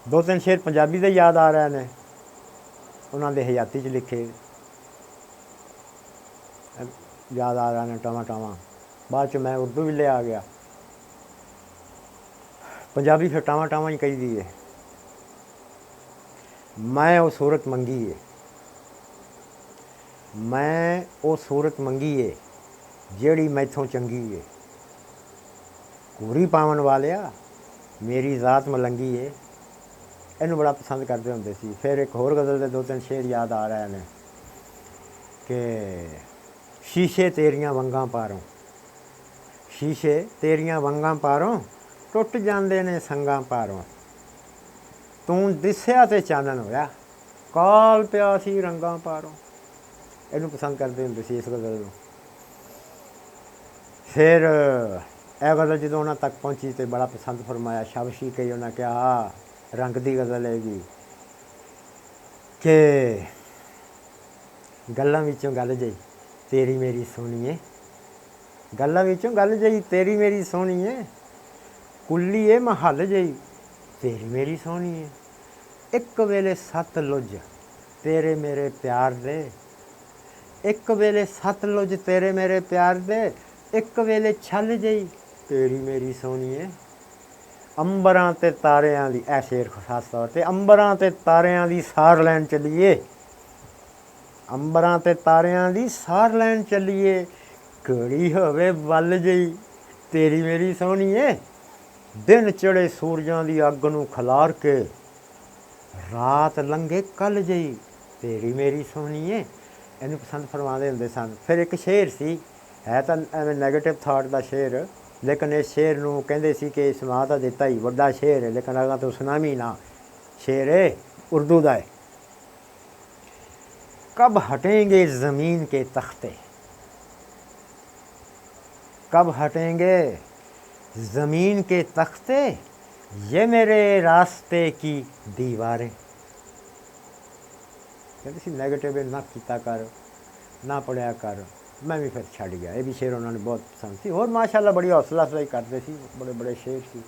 दो तीन शेर पंजाबी दे याद आ रहे हैं, उन्होंने हयाती च लिखे याद आ रहे हैं टावां टावां। बाद च मैं उर्दू भी ले आ गया, पंजाबी फिर टावां टावां ही कही दी है। मैं वो सूरत मंगी है, मैं वो सूरत मंगी है ਜਿਹੜੀ मैथों चंगी है। घूरी पावन वालिया मेरी ज़ात मलंगी है। इनू बड़ा पसंद करते होंगे सी। फिर एक होर गज़ल के दो तीन शेर याद आ रहे हैं कि शीशे तेरियां वंगां पारों, शीशे तेरियां वंगां पारों टुट जांदे ने संगां पारों। तू दिस्या ते चानन होया काल पिया सी रंगां पारों। इनू पसंद करते होंगे सी इस गज़ल को। फिर यह गज़ल जो उन्होंने तक पहुँची तो बड़ा पसंद फरमाया, शाबशी कही। उन्हें कहा रंग दी गज़ल हैगी कि गल्लां विचों गल जई तेरी मेरी सोहणीए, गल्लां विचों गल जई तेरी मेरी सोहणीए, कुल्लीए महल जई तेरी मेरी सोहणीए। एक वेले सत लुज तेरे मेरे प्यार दे, एक वेले सत लुज तेरे मेरे प्यार दे, एक वेले छल जई तेरी मेरी सोहणीए। अंबरां ते तारियां दी ऐ शेर खास तौर पर, अंबरां ते तारियां दी सार लैन चलीए, अंबरां ते तारियां दी सार लैन चलीए, घड़ी होवे वल जई तेरी मेरी सोहणीए। दिन चढ़े सूरजां दी अग नूं खलार के, रात लंघे कल जई तेरी मेरी सोहणीए। इनू पसंद फरमाते होंदे सन। फिर एक शेर सी, है तो एवं नैगेटिव थाट का शेर, लेकिन इस शेर नूं कहंदे सी कि सुना तो दिता ही वड्डा शेर है, लेकिन अगर तो सुनावी ना। शेर है उर्दू का है। कब हटेंगे ज़मीन के तख्ते, कब हटेंगे ज़मीन के तख्ते, ये मेरे रास्ते की दीवारें। कहते सी नैगेटिव ना किया कर, ना पढ़िया कर, मैं भी फिर छड़ गया। ये भी शेर उन्होंने बहुत पसंद सी। और माशाअल्लाह बड़ी हौसला अफजाई करते सी, बड़े बड़े शेर सी।